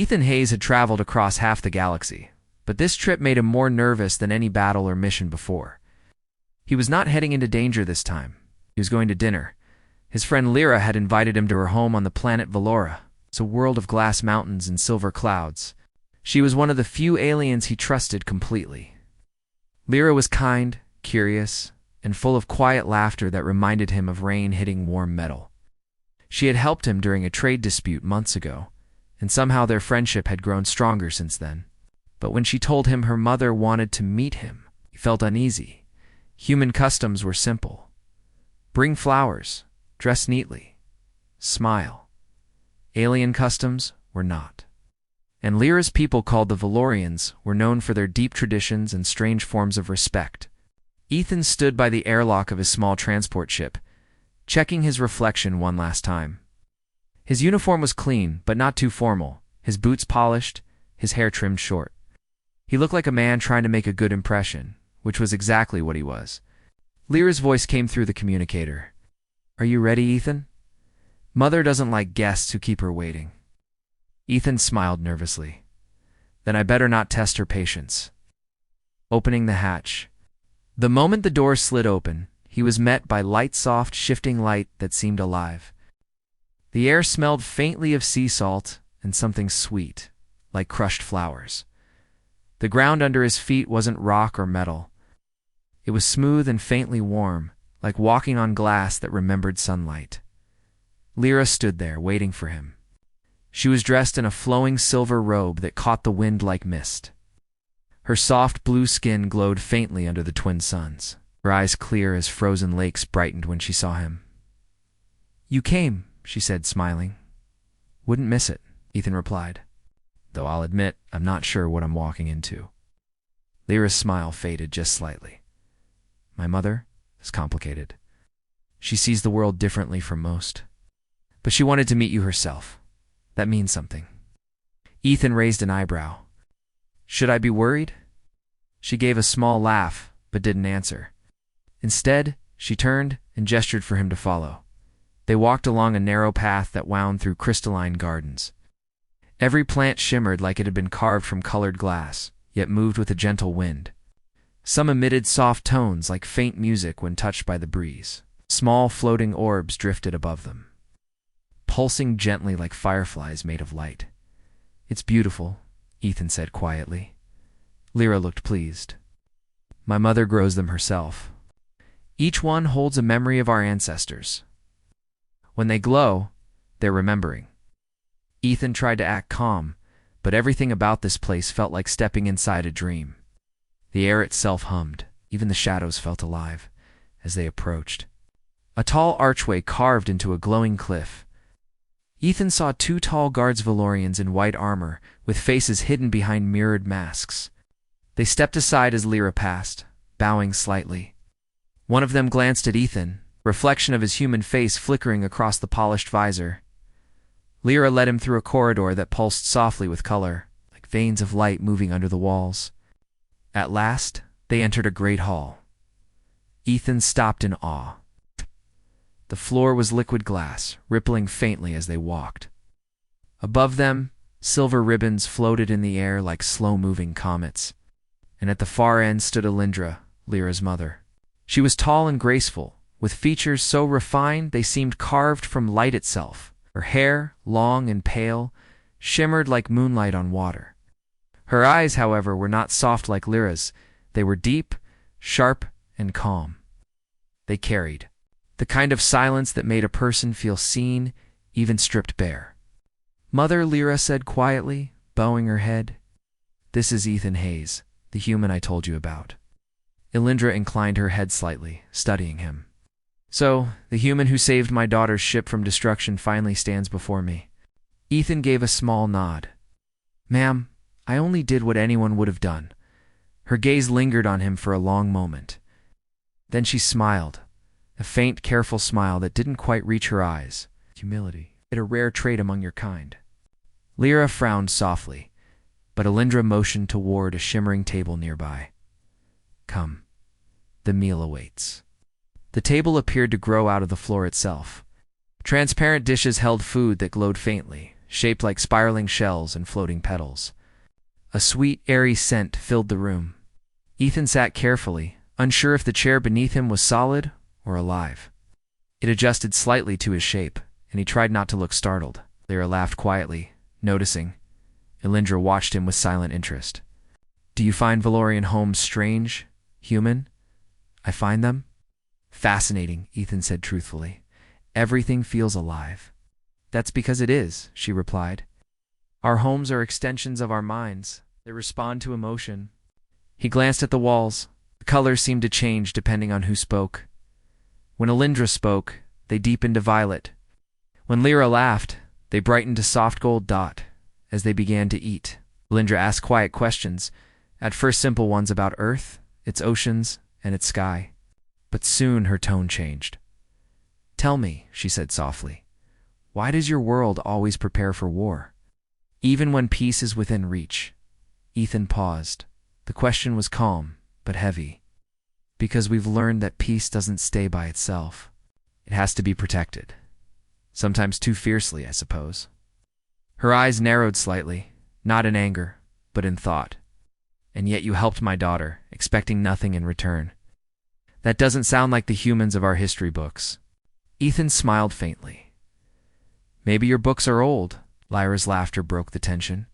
Ethan Hayes had traveled across half the galaxy, but this trip made him more nervous than any battle or mission before. He was not heading into danger this time. He was going to dinner. His friend Lyra had invited him to her home on the planet Valora. It's a world of glass mountains and silver clouds. She was one of the few aliens he trusted completely. Lyra was kind, curious, and full of quiet laughter that reminded him of rain hitting warm metal. She had helped him during a trade dispute months ago, and somehow their friendship had grown stronger since then. But when she told him her mother wanted to meet him, he felt uneasy. Human customs were simple. Bring flowers, dress neatly, smile. Alien customs were not. And Lyra's people, called the Valorians, were known for their deep traditions and strange forms of respect. Ethan stood by the airlock of his small transport ship, checking his reflection one last time. His uniform was clean, but not too formal, his boots polished, his hair trimmed short. He looked like a man trying to make a good impression, which was exactly what he was. Lyra's voice came through the communicator. "Are you ready, Ethan? Mother doesn't like guests who keep her waiting." Ethan smiled nervously. "Then I better not test her patience." Opening the hatch. The moment the door slid open, he was met by light, soft, shifting light that seemed alive. The air smelled faintly of sea salt and something sweet, like crushed flowers. The ground under his feet wasn't rock or metal. It was smooth and faintly warm, like walking on glass that remembered sunlight. Lyra stood there, waiting for him. She was dressed in a flowing silver robe that caught the wind like mist. Her soft blue skin glowed faintly under the twin suns. Her eyes, clear as frozen lakes, brightened when she saw him. "You came," she said, smiling. "Wouldn't miss it," Ethan replied. "Though I'll admit, I'm not sure what I'm walking into." Lyra's smile faded just slightly. "My mother is complicated. She sees the world differently from most. But she wanted to meet you herself. That means something." Ethan raised an eyebrow. "Should I be worried?" She gave a small laugh, but didn't answer. Instead, she turned and gestured for him to follow. They walked along a narrow path that wound through crystalline gardens. Every plant shimmered like it had been carved from colored glass, yet moved with a gentle wind. Some emitted soft tones like faint music when touched by the breeze. Small floating orbs drifted above them, pulsing gently like fireflies made of light. "It's beautiful," Ethan said quietly. Lyra looked pleased. "My mother grows them herself. Each one holds a memory of our ancestors. When they glow, they're remembering." Ethan tried to act calm, but everything about this place felt like stepping inside a dream. The air itself hummed. Even the shadows felt alive as they approached. A tall archway carved into a glowing cliff. Ethan saw two tall guards, Valorians in white armor, with faces hidden behind mirrored masks. They stepped aside as Lyra passed, bowing slightly. One of them glanced at Ethan, reflection of his human face flickering across the polished visor. Lyra led him through a corridor that pulsed softly with color, like veins of light moving under the walls. At last, they entered a great hall. Ethan stopped in awe. The floor was liquid glass, rippling faintly as they walked. Above them, silver ribbons floated in the air like slow-moving comets. And at the far end stood Alindra, Lyra's mother. She was tall and graceful, with features so refined they seemed carved from light itself. Her hair, long and pale, shimmered like moonlight on water. Her eyes, however, were not soft like Lyra's. They were deep, sharp, and calm. They carried the kind of silence that made a person feel seen, even stripped bare. "Mother," Lyra said quietly, bowing her head. "This is Ethan Hayes, the human I told you about." Alindra inclined her head slightly, studying him. "So, the human who saved my daughter's ship from destruction finally stands before me." Ethan gave a small nod. "Ma'am, I only did what anyone would have done." Her gaze lingered on him for a long moment. Then she smiled, a faint, careful smile that didn't quite reach her eyes. "Humility, it's a rare trait among your kind." Lyra frowned softly, but Alindra motioned toward a shimmering table nearby. "Come, the meal awaits." The table appeared to grow out of the floor itself. Transparent dishes held food that glowed faintly, shaped like spiraling shells and floating petals. A sweet, airy scent filled the room. Ethan sat carefully, unsure if the chair beneath him was solid or alive. It adjusted slightly to his shape, and he tried not to look startled. Lyra laughed quietly, noticing. Elindra watched him with silent interest. "Do you find Valorian homes strange, human?" "I find them fascinating," Ethan said truthfully. "Everything feels alive." "That's because it is," she replied. "Our homes are extensions of our minds. They respond to emotion." He glanced at the walls. The colors seemed to change depending on who spoke. When Elindra spoke, they deepened to violet. When Lyra laughed, they brightened to soft gold dot. As they began to eat, Elindra asked quiet questions, at first simple ones about Earth, its oceans, and its sky. But soon her tone changed. "Tell me," she said softly, "why does your world always prepare for war? Even when peace is within reach?" Ethan paused. The question was calm, but heavy. "Because we've learned that peace doesn't stay by itself. It has to be protected. Sometimes too fiercely, I suppose." Her eyes narrowed slightly, not in anger, but in thought. "And yet you helped my daughter, expecting nothing in return. That doesn't sound like the humans of our history books." Ethan smiled faintly. "Maybe your books are old." Lyra's laughter broke the tension.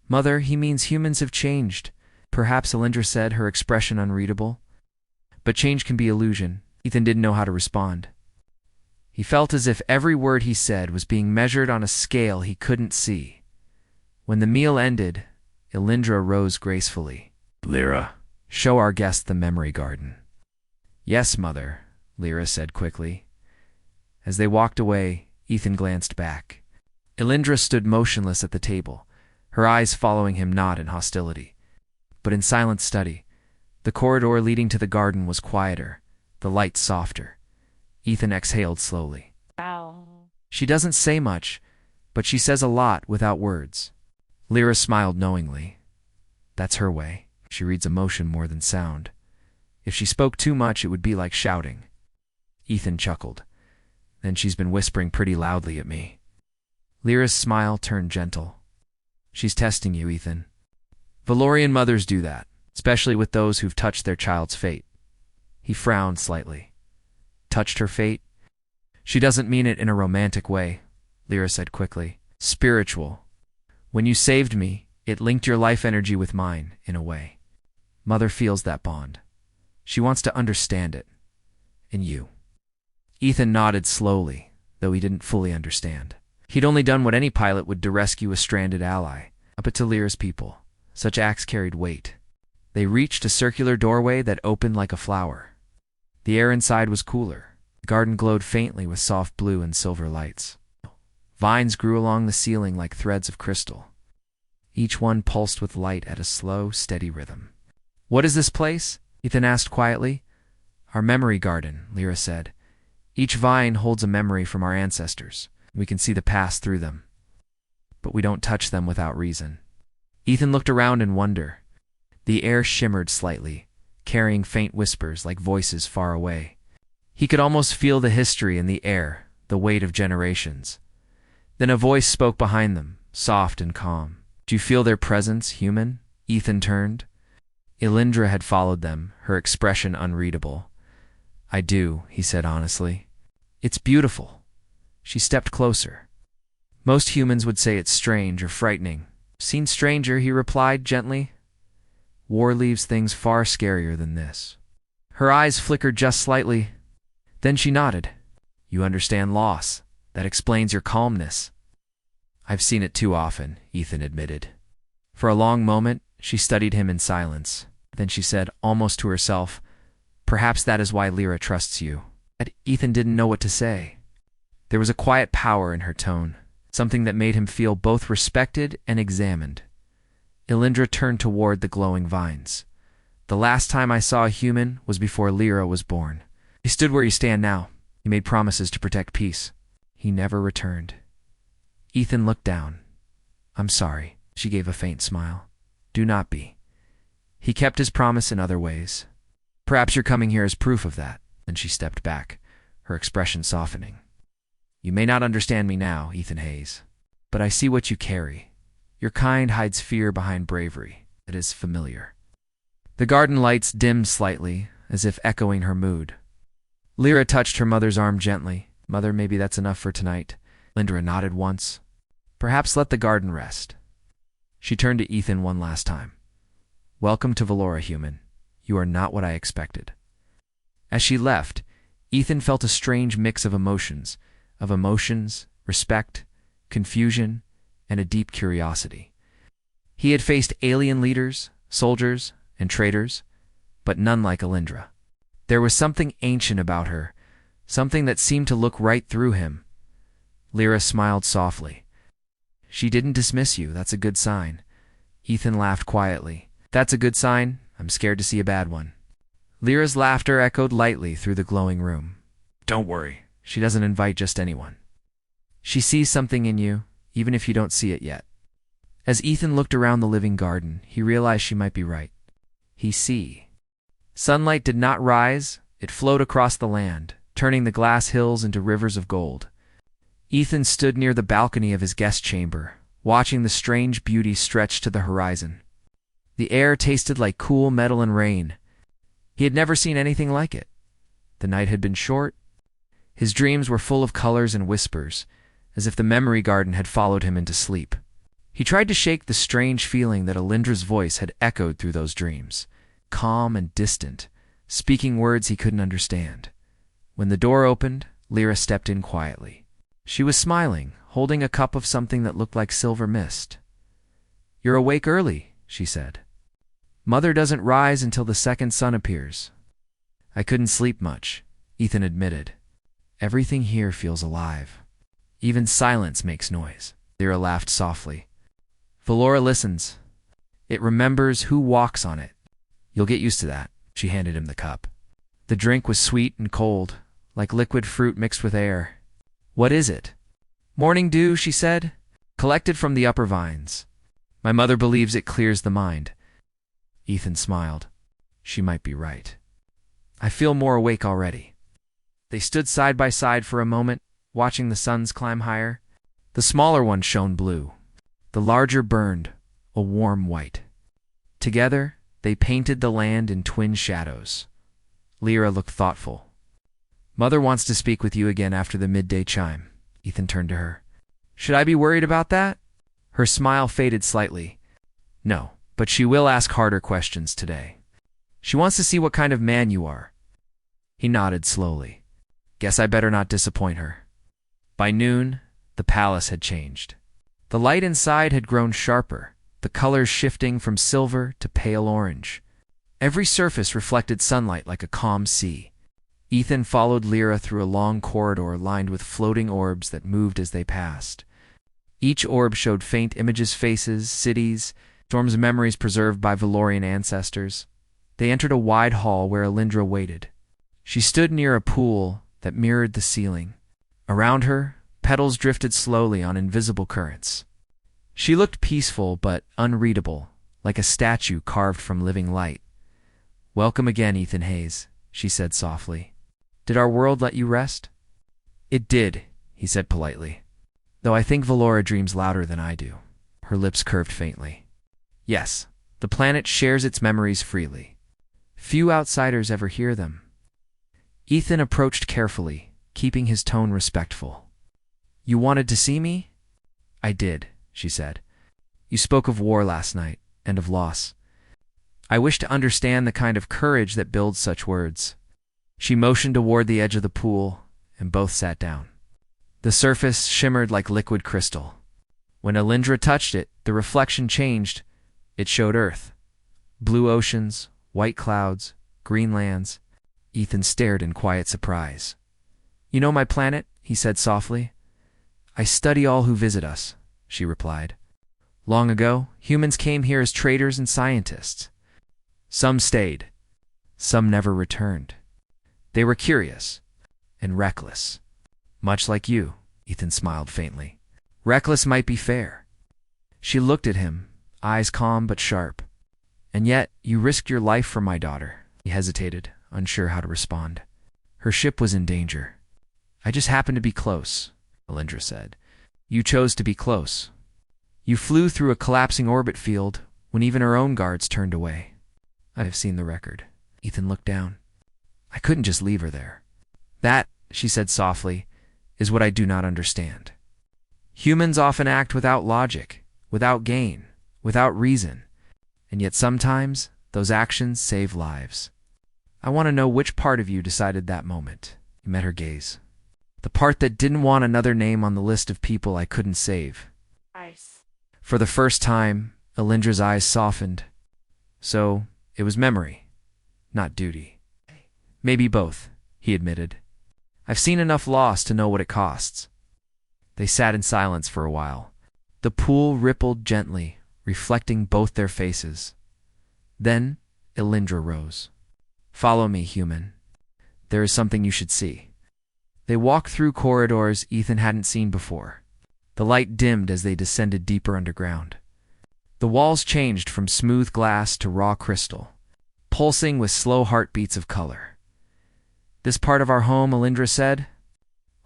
"Mother, he means humans have changed," perhaps Elindra said, her expression unreadable. But change can be illusion. Ethan didn't know how to respond. He felt as if every word he said was being measured on a scale he couldn't see. When the meal ended, Elindra rose gracefully. "Lyra, show our guest the memory garden." "Yes, Mother," Lyra said quickly. As they walked away, Ethan glanced back. Elindra stood motionless at the table, her eyes following him not in hostility, but in silent study. The corridor leading to the garden was quieter, the light softer. Ethan exhaled slowly. Wow. "She doesn't say much, but she says a lot without words." Lyra smiled knowingly. That's her way. She reads emotion more than sound. If she spoke too much, it would be like shouting. Ethan chuckled. "Then she's been whispering pretty loudly at me." Lyra's smile turned gentle. "She's testing you, Ethan. Valorian mothers do that, especially with those who've touched their child's fate." He frowned slightly. "Touched her fate?" "She doesn't mean it in a romantic way," Lyra said quickly. "Spiritual. When you saved me, it linked your life energy with mine, in a way. Mother feels that bond. She wants to understand it. And you." Ethan nodded slowly, though he didn't fully understand. He'd only done what any pilot would to rescue a stranded ally, but to Lyra's people, such acts carried weight. They reached a circular doorway that opened like a flower. The air inside was cooler. The garden glowed faintly with soft blue and silver lights. Vines grew along the ceiling like threads of crystal. Each one pulsed with light at a slow, steady rhythm. "What is this place?" Ethan asked quietly. "Our memory garden," Lyra said. "Each vine holds a memory from our ancestors. We can see the past through them. But we don't touch them without reason." Ethan looked around in wonder. The air shimmered slightly, carrying faint whispers like voices far away. He could almost feel the history in the air, the weight of generations. Then a voice spoke behind them, soft and calm. "Do you feel their presence, human?" Ethan turned. Elindra had followed them, her expression unreadable. "I do," he said honestly. "It's beautiful." She stepped closer. "Most humans would say it's strange or frightening." "Seen stranger," he replied gently. "War leaves things far scarier than this." Her eyes flickered just slightly. Then she nodded. "You understand loss. That explains your calmness." "I've seen it too often," Ethan admitted. For a long moment, she studied him in silence. Then she said, almost to herself, "Perhaps that is why Lyra trusts you." But Ethan didn't know what to say. There was a quiet power in her tone, something that made him feel both respected and examined. Elindra turned toward the glowing vines. "The last time I saw a human was before Lyra was born. He stood where you stand now. He made promises to protect peace. He never returned." Ethan looked down. "I'm sorry," she gave a faint smile. "Do not be. He kept his promise in other ways. Perhaps your coming here is proof of that." Then she stepped back, her expression softening. "You may not understand me now, Ethan Hayes, but I see what you carry. Your kind hides fear behind bravery. It is familiar. The garden lights dimmed slightly, as if echoing her mood. Lyra touched her mother's arm gently. Mother, maybe that's enough for tonight. Lyndra nodded once. Perhaps let the garden rest. She turned to Ethan one last time. Welcome to Valora, human. You are not what I expected. As she left, Ethan felt a strange mix of emotions, respect, confusion, and a deep curiosity. He had faced alien leaders, soldiers, and traitors, but none like Alindra. There was something ancient about her, something that seemed to look right through him. Lyra smiled softly. She didn't dismiss you, that's a good sign. Ethan laughed quietly. That's a good sign. I'm scared to see a bad one. Lyra's laughter echoed lightly through the glowing room. Don't worry, she doesn't invite just anyone. She sees something in you, even if you don't see it yet. As Ethan looked around the living garden, he realized she might be right. Sunlight did not rise, it flowed across the land, turning the glass hills into rivers of gold. Ethan stood near the balcony of his guest chamber, watching the strange beauty stretch to the horizon. The air tasted like cool metal and rain. He had never seen anything like it. The night had been short. His dreams were full of colors and whispers, as if the memory garden had followed him into sleep. He tried to shake the strange feeling that Alindra's voice had echoed through those dreams, calm and distant, speaking words he couldn't understand. When the door opened, Lyra stepped in quietly. She was smiling, holding a cup of something that looked like silver mist. You're awake early, she said. Mother doesn't rise until the second sun appears. I couldn't sleep much, Ethan admitted. Everything here feels alive. Even silence makes noise. Lyra laughed softly. Valora listens. It remembers who walks on it. You'll get used to that. She handed him the cup. The drink was sweet and cold, like liquid fruit mixed with air. What is it? Morning dew, she said, collected from the upper vines. My mother believes it clears the mind. Ethan smiled. She might be right. I feel more awake already. They stood side by side for a moment, watching the suns climb higher. The smaller one shone blue. The larger burned, a warm white. Together, they painted the land in twin shadows. Lyra looked thoughtful. Mother wants to speak with you again after the midday chime. Ethan turned to her. Should I be worried about that? Her smile faded slightly. No, but she will ask harder questions today. She wants to see what kind of man you are. He nodded slowly. Guess I better not disappoint her. By noon, the palace had changed. The light inside had grown sharper, the colors shifting from silver to pale orange. Every surface reflected sunlight like a calm sea. Ethan followed Lyra through a long corridor lined with floating orbs that moved as they passed. Each orb showed faint images, faces, cities, storms of memories preserved by Valorian ancestors. They entered a wide hall where Alindra waited. She stood near a pool that mirrored the ceiling. Around her, petals drifted slowly on invisible currents. She looked peaceful but unreadable, like a statue carved from living light. Welcome again, Ethan Hayes, she said softly. Did our world let you rest? It did, he said politely. Though I think Valora dreams louder than I do. Her lips curved faintly. Yes, the planet shares its memories freely. Few outsiders ever hear them. Ethan approached carefully, keeping his tone respectful. You wanted to see me? I did, she said. You spoke of war last night, and of loss. I wish to understand the kind of courage that builds such words. She motioned toward the edge of the pool, and both sat down. The surface shimmered like liquid crystal. When Alindra touched it, the reflection changed. It showed Earth. Blue oceans, white clouds, green lands. Ethan stared in quiet surprise. You know my planet? He said softly. I study all who visit us, she replied. Long ago, humans came here as traders and scientists. Some stayed. Some never returned. They were curious and reckless. Much like you, Ethan smiled faintly. Reckless might be fair. She looked at him, eyes calm but sharp. And yet, you risked your life for my daughter. He hesitated, unsure how to respond. Her ship was in danger. I just happened to be close, Alindra said. You chose to be close. You flew through a collapsing orbit field when even our own guards turned away. I have seen the record. Ethan looked down. I couldn't just leave her there. That, she said softly, is what I do not understand. Humans often act without logic, without gain, without reason, and yet sometimes those actions save lives. I want to know which part of you decided that moment. He met her gaze. The part that didn't want another name on the list of people I couldn't save. Ice. For the first time, Elindra's eyes softened. So, it was memory, not duty. Maybe both, he admitted. I've seen enough loss to know what it costs. They sat in silence for a while. The pool rippled gently, reflecting both their faces. Then, Elindra rose. Follow me, human. There is something you should see. They walked through corridors Ethan hadn't seen before. The light dimmed as they descended deeper underground. The walls changed from smooth glass to raw crystal, pulsing with slow heartbeats of color. This part of our home, Elindra said,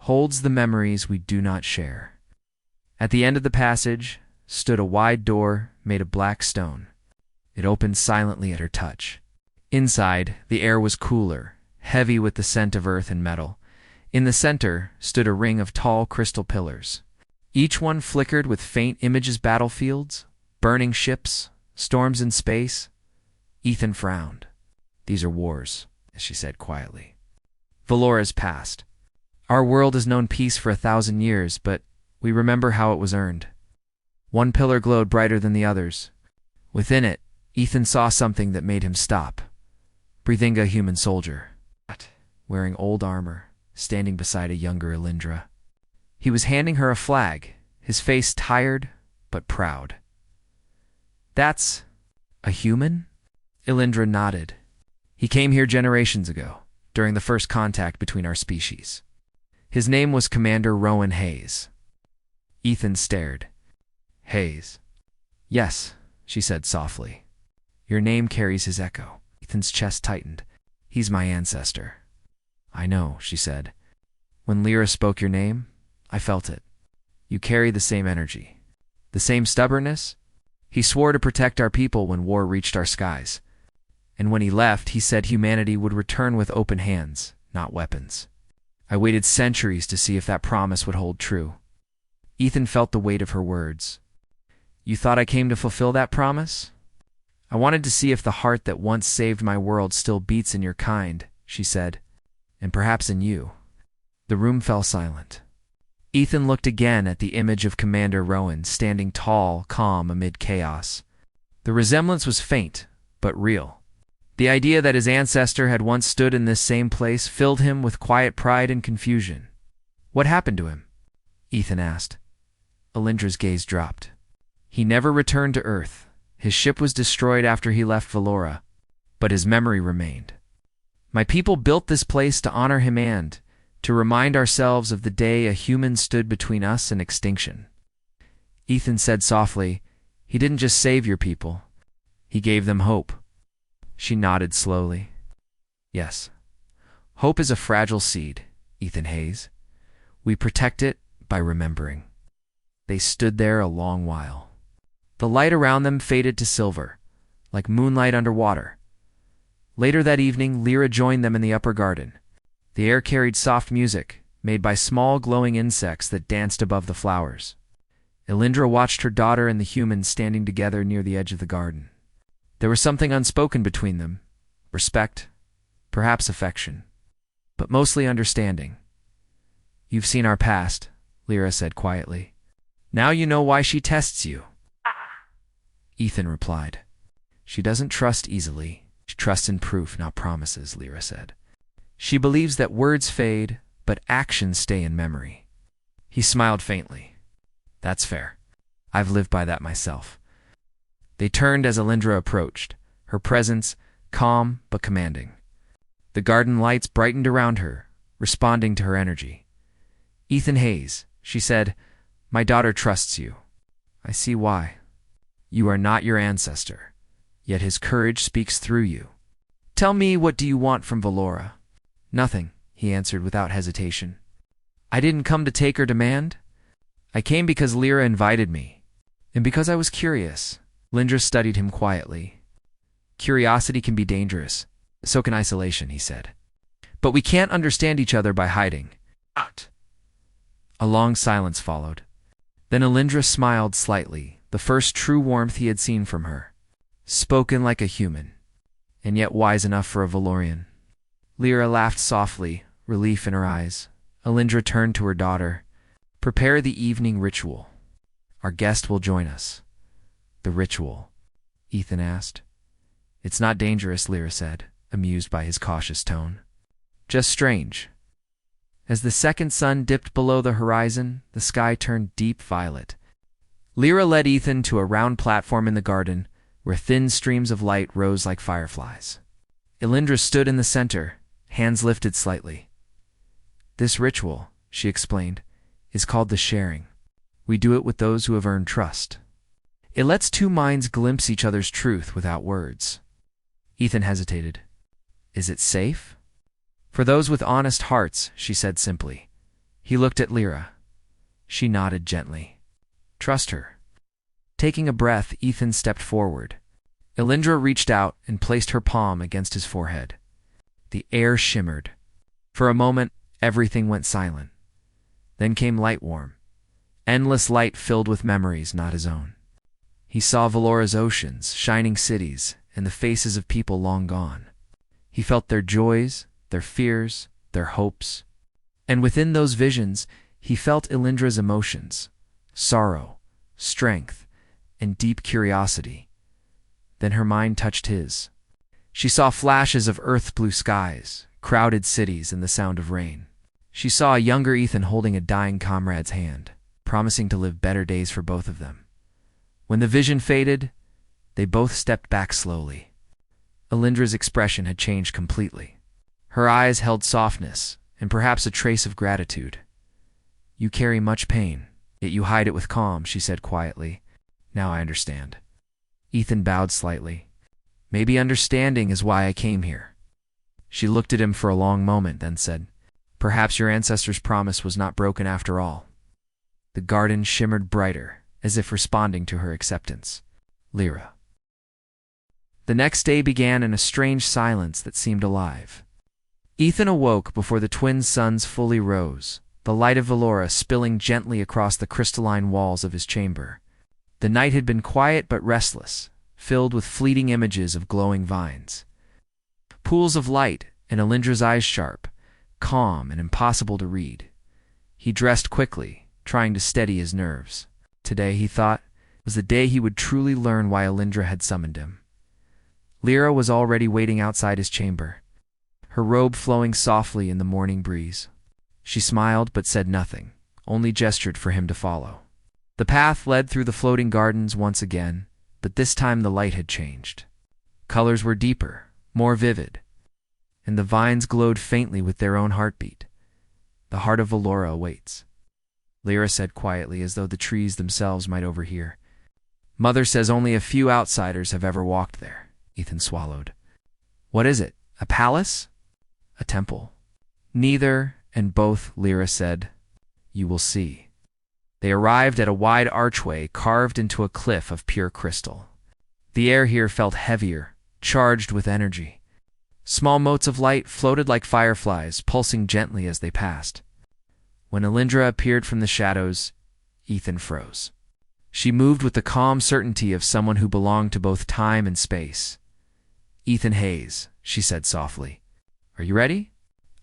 holds the memories we do not share. At the end of the passage stood a wide door made of black stone. It opened silently at her touch. Inside, the air was cooler, heavy with the scent of earth and metal. In the center stood a ring of tall crystal pillars. Each one flickered with faint images: battlefields, burning ships, storms in space. Ethan frowned. These are wars, as she said quietly. Valora's past. Our world has known peace for 1,000 years, but we remember how it was earned. One pillar glowed brighter than the others. Within it, Ethan saw something that made him stop. Breathing, a human soldier, wearing old armor, standing beside a younger Elindra. He was handing her a flag, his face tired but proud. That's a human? Elindra nodded. He came here generations ago, during the first contact between our species. His name was Commander Rowan Hayes. Ethan stared. Hayes. Yes, she said softly. Your name carries his echo. Ethan's chest tightened. He's my ancestor. I know, she said. When Lyra spoke your name, I felt it. You carry the same energy. The same stubbornness. He swore to protect our people when war reached our skies. And when he left, he said humanity would return with open hands, not weapons. I waited centuries to see if that promise would hold true. Ethan felt the weight of her words. You thought I came to fulfill that promise? I wanted to see if the heart that once saved my world still beats in your kind, she said, and perhaps in you. The room fell silent. Ethan looked again at the image of Commander Rowan standing tall, calm amid chaos. The resemblance was faint, but real. The idea that his ancestor had once stood in this same place filled him with quiet pride and confusion. What happened to him? Ethan asked. Elindra's gaze dropped. He never returned to Earth. His ship was destroyed after he left Valora, but his memory remained. My people built this place to honor him and to remind ourselves of the day a human stood between us and extinction. Ethan said softly, he didn't just save your people. He gave them hope. She nodded slowly. Yes. Hope is a fragile seed, Ethan Hayes. We protect it by remembering. They stood there a long while. The light around them faded to silver, like moonlight underwater. Later that evening, Lyra joined them in the upper garden. The air carried soft music, made by small glowing insects that danced above the flowers. Elindra watched her daughter and the human standing together near the edge of the garden. There was something unspoken between them, respect, perhaps affection, but mostly understanding. You've seen our past, Lyra said quietly. Now you know why she tests you. Ethan replied. She doesn't trust easily. She trusts in proof, not promises, Lyra said. She believes that words fade, but actions stay in memory. He smiled faintly. That's fair. I've lived by that myself. They turned as Elindra approached, her presence calm but commanding. The garden lights brightened around her, responding to her energy. Ethan Hayes, she said, my daughter trusts you. I see why. You are not your ancestor, yet his courage speaks through you. Tell me, what do you want from Valora? Nothing, he answered without hesitation. I didn't come to take or demand. I came because Lyra invited me, and because I was curious. Lindra studied him quietly. Curiosity can be dangerous. So can isolation, he said. But we can't understand each other by hiding. A long silence followed. Then Alindra smiled slightly, the first true warmth he had seen from her. Spoken like a human, and yet wise enough for a Valorian. Lyra laughed softly, relief in her eyes. Alindra turned to her daughter. Prepare the evening ritual. Our guest will join us. The ritual? Ethan asked. It's not dangerous, Lyra said, amused by his cautious tone. Just strange. As the second sun dipped below the horizon, the sky turned deep violet. Lyra led Ethan to a round platform in the garden, where thin streams of light rose like fireflies. Alindra stood in the center, hands lifted slightly. This ritual, she explained, is called the sharing. We do it with those who have earned trust. It lets two minds glimpse each other's truth without words. Ethan hesitated. Is it safe? For those with honest hearts, she said simply. He looked at Lyra. She nodded gently. Trust her. Taking a breath, Ethan stepped forward. Alindra reached out and placed her palm against his forehead. The air shimmered. For a moment, everything went silent. Then came Lightworm. Endless light filled with memories not his own. He saw Valora's oceans, shining cities, and the faces of people long gone. He felt their joys, their fears, their hopes. And within those visions, he felt Alindra's emotions, sorrow, strength, and deep curiosity. Then her mind touched his. She saw flashes of Earth's blue skies, crowded cities, and the sound of rain. She saw a younger Ethan holding a dying comrade's hand, promising to live better days for both of them. When the vision faded, they both stepped back slowly. Alindra's expression had changed completely. Her eyes held softness, and perhaps a trace of gratitude. You carry much pain, yet you hide it with calm, she said quietly. Now I understand. Ethan bowed slightly. Maybe understanding is why I came here. She looked at him for a long moment, then said, Perhaps your ancestors' promise was not broken after all. The garden shimmered brighter, as if responding to her acceptance. Lyra. The next day began in a strange silence that seemed alive. Ethan awoke before the twin suns fully rose, the light of Valora spilling gently across the crystalline walls of his chamber. The night had been quiet but restless, filled with fleeting images of glowing vines. Pools of light, and Alindra's eyes sharp, calm and impossible to read. He dressed quickly, trying to steady his nerves. Today, he thought, was the day he would truly learn why Alindra had summoned him. Lyra was already waiting outside his chamber, her robe flowing softly in the morning breeze. She smiled but said nothing, only gestured for him to follow. The path led through the floating gardens once again, but this time the light had changed. Colors were deeper, more vivid, and the vines glowed faintly with their own heartbeat. The heart of Valora awaits. Lyra said quietly, as though the trees themselves might overhear. Mother says only a few outsiders have ever walked there. Ethan swallowed. What is it? A palace? A temple? Neither and both, Lyra said. You will see. They arrived at a wide archway carved into a cliff of pure crystal. The air here felt heavier, charged with energy. Small motes of light floated like fireflies, pulsing gently as they passed. When Alindra appeared from the shadows, Ethan froze. She moved with the calm certainty of someone who belonged to both time and space. Ethan Hayes, she said softly. Are you ready?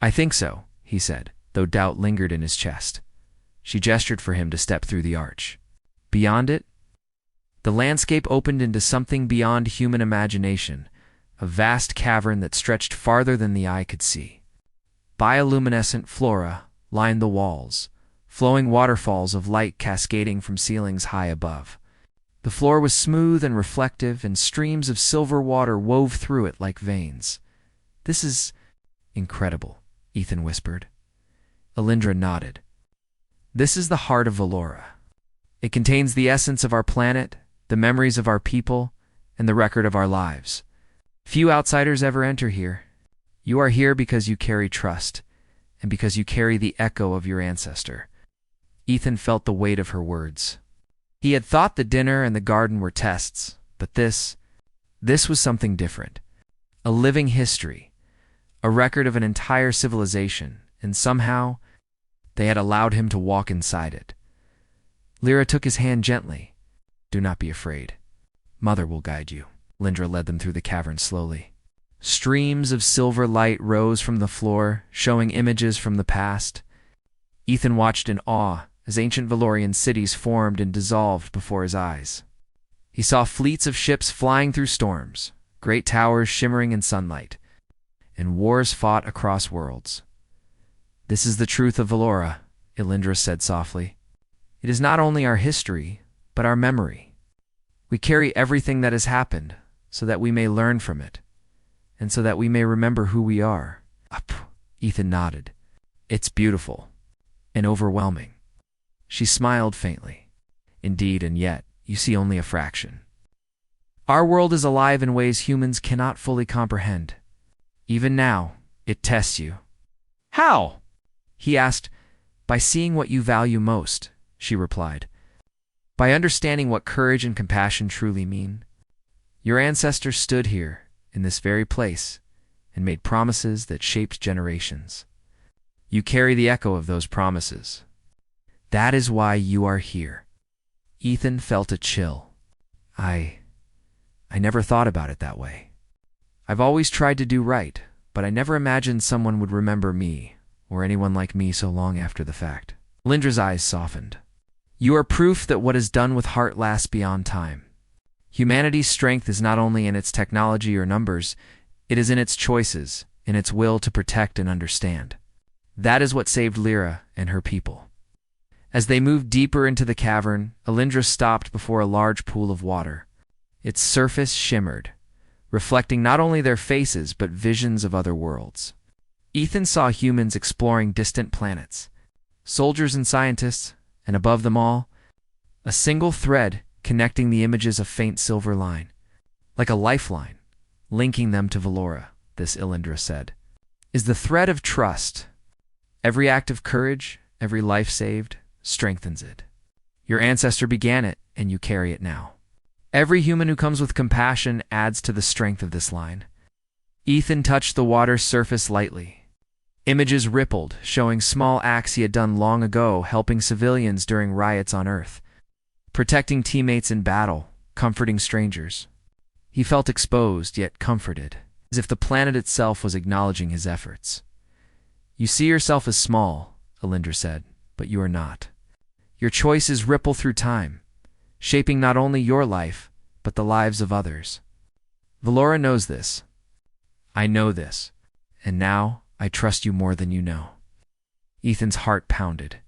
I think so, he said, though doubt lingered in his chest. She gestured for him to step through the arch. Beyond it, the landscape opened into something beyond human imagination, a vast cavern that stretched farther than the eye could see. Bioluminescent flora lined the walls, flowing waterfalls of light cascading from ceilings high above. The floor was smooth and reflective, and streams of silver water wove through it like veins. This is incredible, Ethan whispered. Alindra nodded. This is the heart of Valora. It contains the essence of our planet, the memories of our people, and the record of our lives. Few outsiders ever enter here. You are here because you carry trust, and because you carry the echo of your ancestor. Ethan felt the weight of her words. He had thought the dinner and the garden were tests, but this was something different. A living history, a record of an entire civilization, and somehow they had allowed him to walk inside it. Lyra took his hand gently. "Do not be afraid. Mother will guide you." Lindra led them through the cavern slowly. Streams of silver light rose from the floor, showing images from the past. Ethan watched in awe as ancient Valorian cities formed and dissolved before his eyes. He saw fleets of ships flying through storms, great towers shimmering in sunlight, and wars fought across worlds. "This is the truth of Valora," Elindra said softly. "It is not only our history, but our memory. We carry everything that has happened so that we may learn from it, and so that we may remember who we are." Ethan nodded. "It's beautiful and overwhelming." She smiled faintly. "Indeed, and yet, you see only a fraction. Our world is alive in ways humans cannot fully comprehend. Even now, it tests you." "How?" he asked. "By seeing what you value most," she replied. "By understanding what courage and compassion truly mean. Your ancestors stood here, in this very place, and made promises that shaped generations. You carry the echo of those promises. That is why you are here." Ethan felt a chill. I never thought about it that way. I've always tried to do right, but I never imagined someone would remember me, or anyone like me so long after the fact." Lindra's eyes softened. "You are proof that what is done with heart lasts beyond time. Humanity's strength is not only in its technology or numbers, it is in its choices, in its will to protect and understand. That is what saved Lyra and her people." As they moved deeper into the cavern, Elindra stopped before a large pool of water. Its surface shimmered, reflecting not only their faces but visions of other worlds. Ethan saw humans exploring distant planets, soldiers and scientists, and above them all, a single thread connecting the images of faint silver line. Like a lifeline, linking them to Valora, this Elindra said, is the thread of trust. Every act of courage, every life saved, strengthens it. Your ancestor began it, and you carry it now. Every human who comes with compassion adds to the strength of this line. Ethan touched the water's surface lightly. Images rippled, showing small acts he had done long ago, helping civilians during riots on Earth, protecting teammates in battle, comforting strangers. He felt exposed, yet comforted, as if the planet itself was acknowledging his efforts. "You see yourself as small," Elindra said, "but you are not. Your choices ripple through time, shaping not only your life, but the lives of others. Valora knows this. I know this, and now I trust you more than you know." Ethan's heart pounded.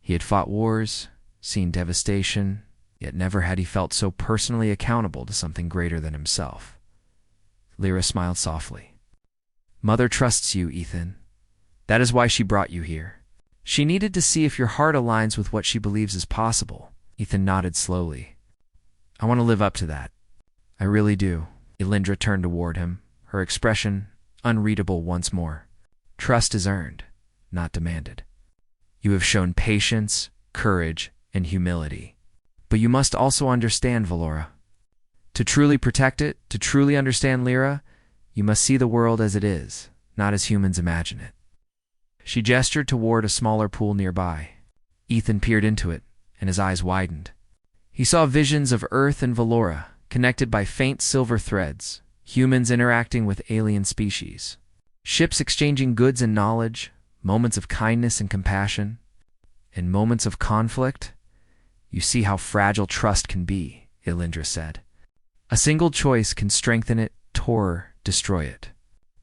He had fought wars, seen devastation, yet never had he felt so personally accountable to something greater than himself. Lyra smiled softly. "Mother trusts you, Ethan. That is why she brought you here. She needed to see if your heart aligns with what she believes is possible." Ethan nodded slowly. "I want to live up to that. I really do." Elindra turned toward him, her expression unreadable once more. "Trust is earned, not demanded. You have shown patience, courage, and humility. But you must also understand Valora. To truly protect it, to truly understand Lyra, you must see the world as it is, not as humans imagine it." She gestured toward a smaller pool nearby. Ethan peered into it, and his eyes widened. He saw visions of Earth and Valora, connected by faint silver threads, humans interacting with alien species, ships exchanging goods and knowledge, moments of kindness and compassion, and moments of conflict. "You see how fragile trust can be," Elindra said. "A single choice can strengthen it, or destroy it.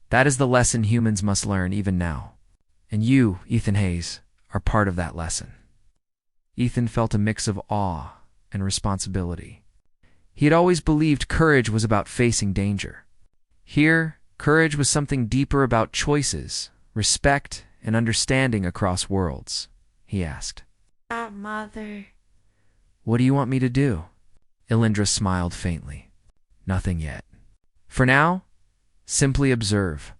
That is the lesson humans must learn even now. And you, Ethan Hayes, are part of that lesson." Ethan felt a mix of awe and responsibility. He had always believed courage was about facing danger. Here, courage was something deeper, about choices, respect, and understanding across worlds. He asked, Mother. "What do you want me to do?" Elindra smiled faintly. "Nothing yet. For now, simply observe,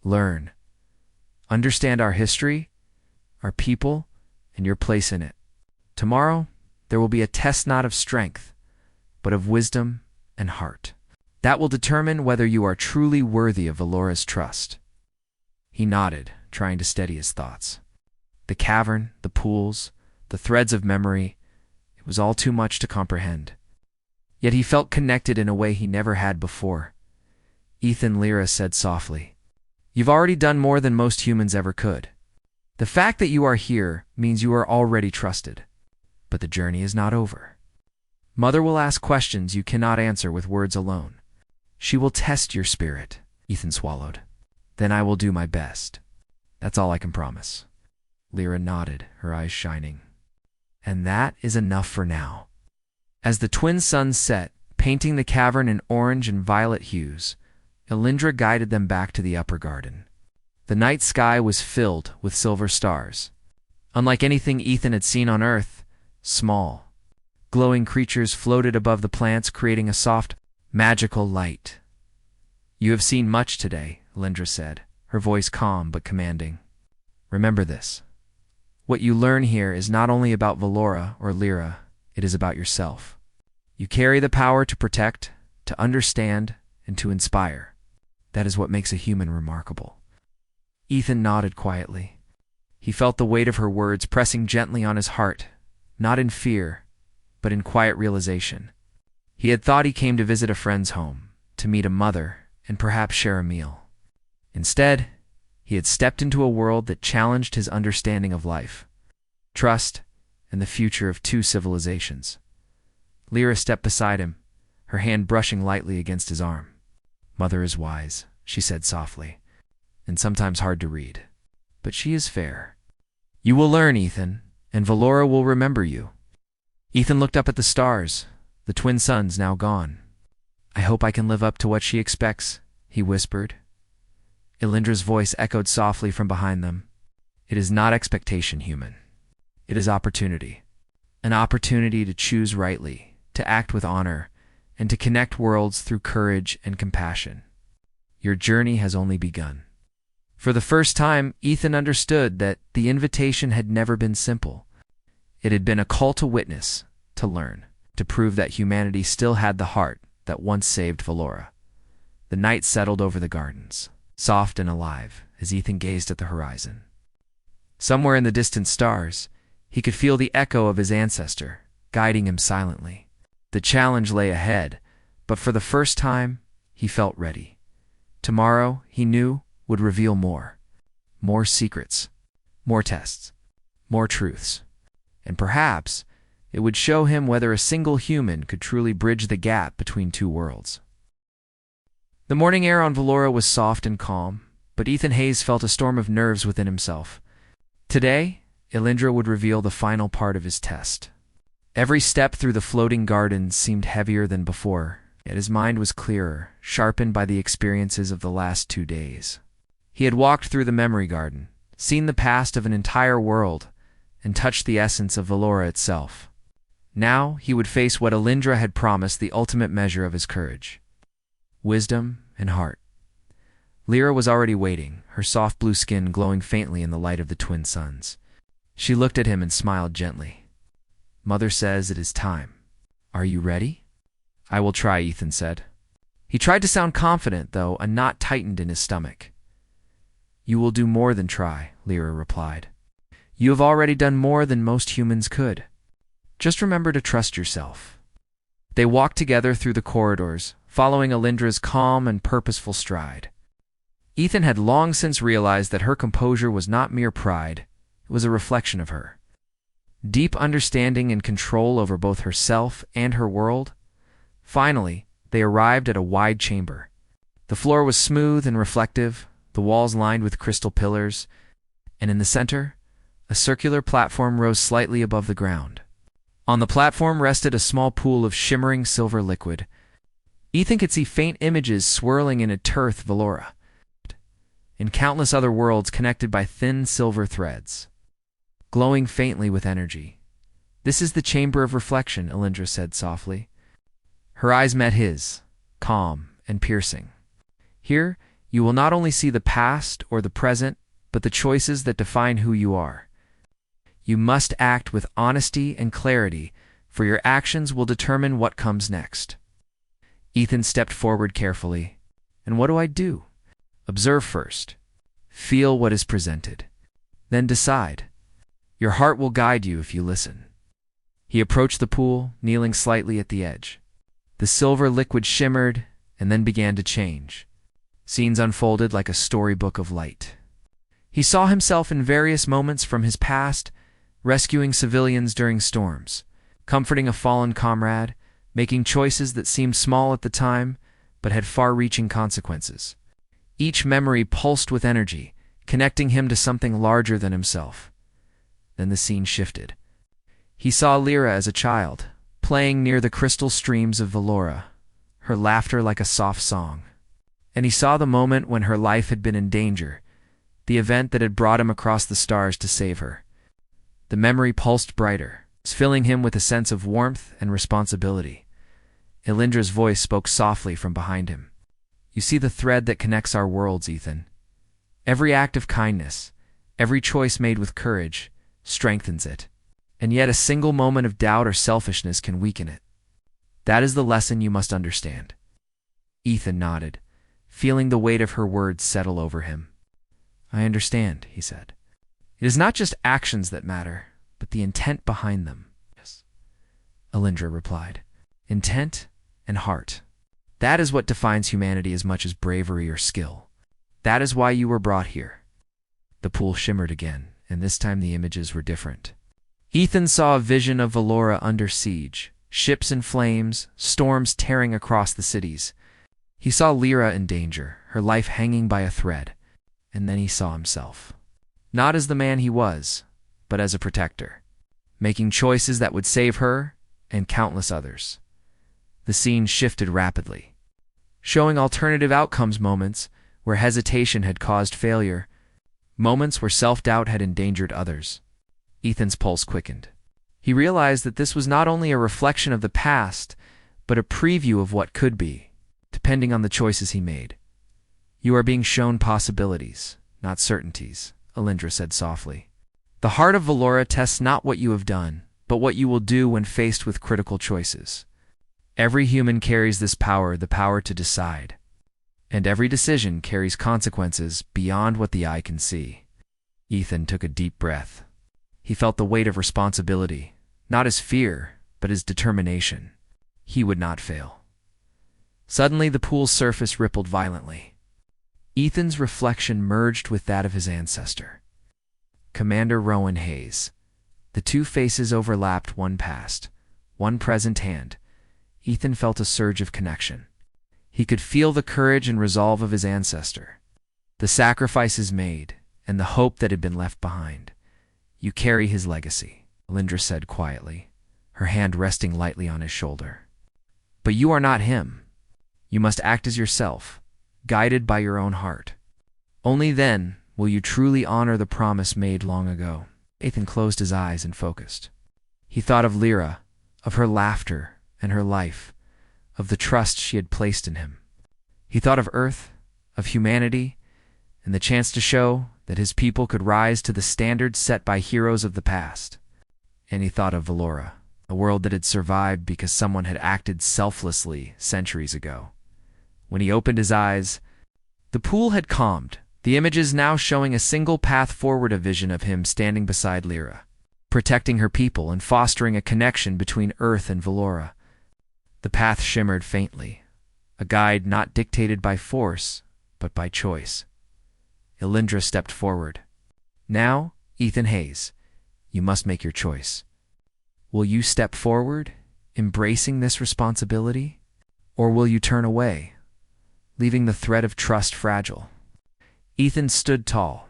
learn, understand our history, our people, and your place in it. Tomorrow, there will be a test not of strength, but of wisdom and heart. That will determine whether you are truly worthy of Valora's trust." He nodded, trying to steady his thoughts. The cavern, the pools, the threads of memory, it was all too much to comprehend. Yet he felt connected in a way he never had before. Ethan, Lyra said softly, "You've already done more than most humans ever could. The fact that you are here means you are already trusted. But the journey is not over. Mother will ask questions you cannot answer with words alone. She will test your spirit." Ethan swallowed. "Then I will do my best. That's all I can promise." Lyra nodded, her eyes shining. "And that is enough for now." As the twin suns set, painting the cavern in orange and violet hues, Elindra guided them back to the upper garden. The night sky was filled with silver stars. Unlike anything Ethan had seen on Earth, small, glowing creatures floated above the plants, creating a soft, magical light. "You have seen much today," Elindra said, her voice calm but commanding. "Remember this. What you learn here is not only about Valora or Lyra, it is about yourself. You carry the power to protect, to understand, and to inspire. That is what makes a human remarkable." Ethan nodded quietly. He felt the weight of her words pressing gently on his heart, not in fear, but in quiet realization. He had thought he came to visit a friend's home, to meet a mother, and perhaps share a meal. Instead, he had stepped into a world that challenged his understanding of life, trust, and the future of two civilizations. Lyra stepped beside him, her hand brushing lightly against his arm. "Mother is wise," she said softly, "and sometimes hard to read. But she is fair. You will learn, Ethan, and Valora will remember you." Ethan looked up at the stars, the twin suns now gone. "I hope I can live up to what she expects," he whispered. Elindra's voice echoed softly from behind them. "It is not expectation, human. It is opportunity. An opportunity to choose rightly, to act with honor, and to connect worlds through courage and compassion. Your journey has only begun." For the first time, Ethan understood that the invitation had never been simple. It had been a call to witness, to learn, to prove that humanity still had the heart that once saved Valora. The night settled over the gardens, soft and alive, as Ethan gazed at the horizon. Somewhere in the distant stars, he could feel the echo of his ancestor, guiding him silently. The challenge lay ahead, but for the first time, he felt ready. Tomorrow, he knew, would reveal more. More secrets, more tests, more truths. And perhaps it would show him whether a single human could truly bridge the gap between two worlds. The morning air on Valora was soft and calm, but Ethan Hayes felt a storm of nerves within himself. Today, Elindra would reveal the final part of his test. Every step through the floating gardens seemed heavier than before, yet his mind was clearer, sharpened by the experiences of the last 2 days. He had walked through the memory garden, seen the past of an entire world, and touched the essence of Valora itself. Now he would face what Elindra had promised, the ultimate measure of his courage. Wisdom and heart. Lyra was already waiting, her soft blue skin glowing faintly in the light of the twin suns. She looked at him and smiled gently. "Mother says it is time. Are you ready?" "I will try," Ethan said. He tried to sound confident, though a knot tightened in his stomach. "You will do more than try," Lyra replied. "You have already done more than most humans could. Just remember to trust yourself." They walked together through the corridors, following Elindra's calm and purposeful stride. Ethan had long since realized that her composure was not mere pride, it was a reflection of her. Deep understanding and control over both herself and her world. Finally, they arrived at a wide chamber. The floor was smooth and reflective, the walls lined with crystal pillars, and in the center, a circular platform rose slightly above the ground. On the platform rested a small pool of shimmering silver liquid. Ethan could see faint images swirling in Earth Valora, and countless other worlds connected by thin silver threads, glowing faintly with energy. "This is the chamber of reflection," Elindra said softly. Her eyes met his, calm and piercing. "Here, you will not only see the past or the present, but the choices that define who you are. You must act with honesty and clarity, for your actions will determine what comes next. Ethan stepped forward carefully. And what do I do? Observe first. Feel what is presented. Then decide. Your heart will guide you if you listen. He approached the pool, kneeling slightly at the edge. The silver liquid shimmered and then began to change. Scenes unfolded like a storybook of light. He saw himself in various moments from his past, rescuing civilians during storms, comforting a fallen comrade, making choices that seemed small at the time but had far-reaching consequences. Each memory pulsed with energy, connecting him to something larger than himself. Then the scene shifted. He saw Lyra as a child, playing near the crystal streams of Valora, her laughter like a soft song. And he saw the moment when her life had been in danger, the event that had brought him across the stars to save her. The memory pulsed brighter, filling him with a sense of warmth and responsibility. Elindra's voice spoke softly from behind him. You see the thread that connects our worlds, Ethan. Every act of kindness, every choice made with courage, strengthens it. And yet a single moment of doubt or selfishness can weaken it. That is the lesson you must understand. Ethan nodded, feeling the weight of her words settle over him. I understand, he said. It is not just actions that matter, but the intent behind them. Yes, Elindra replied. Intent and heart. That is what defines humanity as much as bravery or skill. That is why you were brought here. The pool shimmered again, and this time the images were different. Ethan saw a vision of Valora under siege, ships in flames, storms tearing across the cities. He saw Lyra in danger, her life hanging by a thread, and then he saw himself. Not as the man he was, but as a protector, making choices that would save her and countless others. The scene shifted rapidly, showing alternative outcomes, moments where hesitation had caused failure, moments where self-doubt had endangered others. Ethan's pulse quickened. He realized that this was not only a reflection of the past, but a preview of what could be, depending on the choices he made. You are being shown possibilities, not certainties, Elindra said softly. The heart of Valora tests not what you have done, but what you will do when faced with critical choices. Every human carries this power, the power to decide. And every decision carries consequences beyond what the eye can see. Ethan took a deep breath. He felt the weight of responsibility, not as fear, but as determination. He would not fail. Suddenly, the pool's surface rippled violently. Ethan's reflection merged with that of his ancestor, Commander Rowan Hayes. The two faces overlapped, one past, one present hand. Ethan felt a surge of connection. He could feel the courage and resolve of his ancestor, the sacrifices made, and the hope that had been left behind. You carry his legacy, Elindra said quietly, her hand resting lightly on his shoulder. But you are not him. You must act as yourself, guided by your own heart. Only then will you truly honor the promise made long ago. Ethan closed his eyes and focused. He thought of Lyra, of her laughter and her life, of the trust she had placed in him. He thought of Earth, of humanity, and the chance to show that his people could rise to the standards set by heroes of the past. And he thought of Valora, a world that had survived because someone had acted selflessly centuries ago. When he opened his eyes, the pool had calmed, the images now showing a single path forward, a vision of him standing beside Lyra, protecting her people and fostering a connection between Earth and Valora. The path shimmered faintly, a guide not dictated by force, but by choice. Elindra stepped forward. Now, Ethan Hayes, you must make your choice. Will you step forward, embracing this responsibility? Or will you turn away, leaving the thread of trust fragile? Ethan stood tall.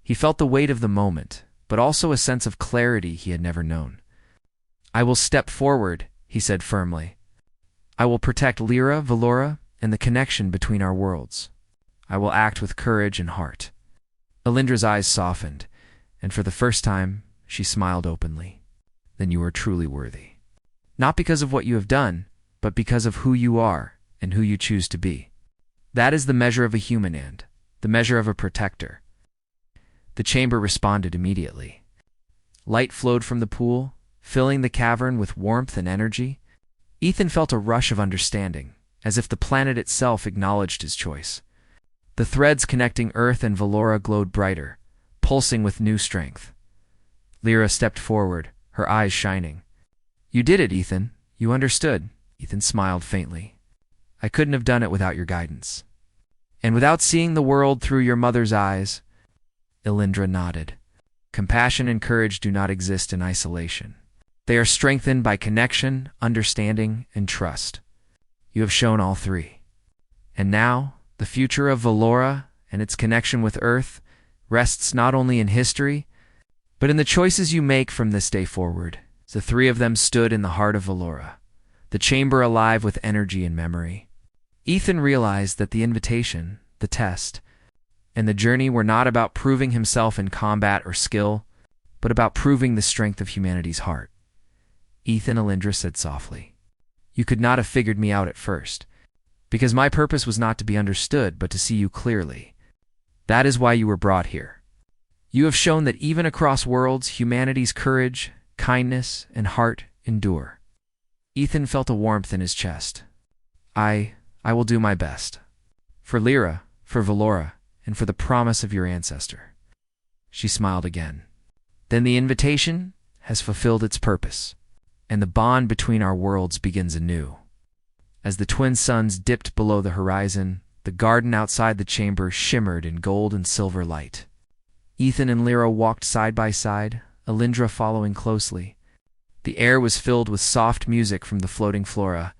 He felt the weight of the moment, but also a sense of clarity he had never known. I will step forward, he said firmly. I will protect Lyra, Valora, and the connection between our worlds. I will act with courage and heart. Elindra's eyes softened, and for the first time, she smiled openly. Then you are truly worthy. Not because of what you have done, but because of who you are and who you choose to be. That is the measure of a human and the measure of a protector. The chamber responded immediately. Light flowed from the pool, filling the cavern with warmth and energy. Ethan felt a rush of understanding, as if the planet itself acknowledged his choice. The threads connecting Earth and Valora glowed brighter, pulsing with new strength. Lyra stepped forward, her eyes shining. "You did it, Ethan. You understood." Ethan smiled faintly. "I couldn't have done it without your guidance. And without seeing the world through your mother's eyes." Elindra nodded. "Compassion and courage do not exist in isolation. They are strengthened by connection, understanding, and trust. You have shown all three. And now, the future of Valora and its connection with Earth rests not only in history, but in the choices you make from this day forward." The three of them stood in the heart of Valora, the chamber alive with energy and memory. Ethan realized that the invitation, the test, and the journey were not about proving himself in combat or skill, but about proving the strength of humanity's heart. "Ethan," Elindra said softly, "you could not have figured me out at first, because my purpose was not to be understood, but to see you clearly. That is why you were brought here. You have shown that even across worlds, humanity's courage, kindness, and heart endure." Ethan felt a warmth in his chest. I will do my best. For Lyra, for Valora, and for the promise of your ancestor." She smiled again. "Then the invitation has fulfilled its purpose, and the bond between our worlds begins anew." As the twin suns dipped below the horizon, the garden outside the chamber shimmered in gold and silver light. Ethan and Lyra walked side by side, Elindra following closely. The air was filled with soft music from the floating flora,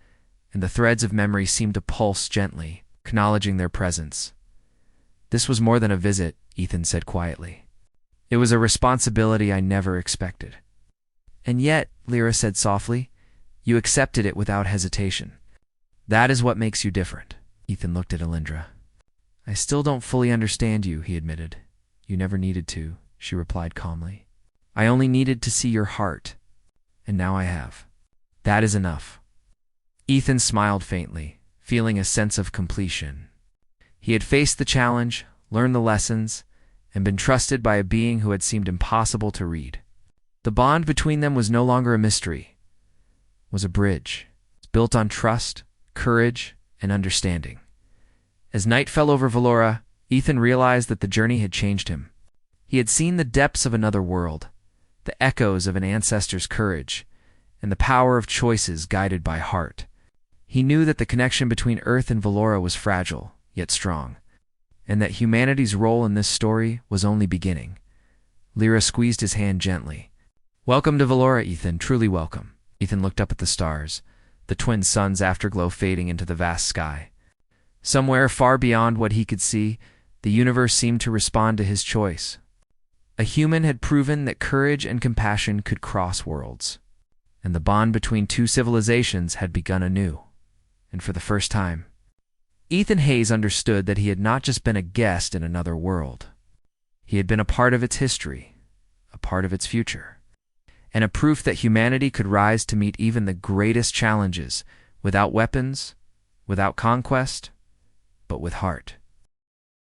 and the threads of memory seemed to pulse gently, acknowledging their presence. "This was more than a visit," Ethan said quietly. "It was a responsibility I never expected." "And yet," Lyra said softly, "you accepted it without hesitation. That is what makes you different." Ethan looked at Elindra. "I still don't fully understand you," he admitted. "You never needed to," she replied calmly. "I only needed to see your heart, and now I have. That is enough." Ethan smiled faintly, feeling a sense of completion. He had faced the challenge, learned the lessons, and been trusted by a being who had seemed impossible to read. The bond between them was no longer a mystery, was a bridge, built on trust, courage, and understanding. As night fell over Valora, Ethan realized that the journey had changed him. He had seen the depths of another world, the echoes of an ancestor's courage, and the power of choices guided by heart. He knew that the connection between Earth and Valora was fragile, yet strong, and that humanity's role in this story was only beginning. Lyra squeezed his hand gently. "Welcome to Valora, Ethan, truly welcome." Ethan looked up at the stars, the twin suns' afterglow fading into the vast sky. Somewhere far beyond what he could see, the universe seemed to respond to his choice. A human had proven that courage and compassion could cross worlds, and the bond between two civilizations had begun anew. And for the first time, Ethan Hayes understood that he had not just been a guest in another world. He had been a part of its history, a part of its future, and a proof that humanity could rise to meet even the greatest challenges without weapons, without conquest, but with heart.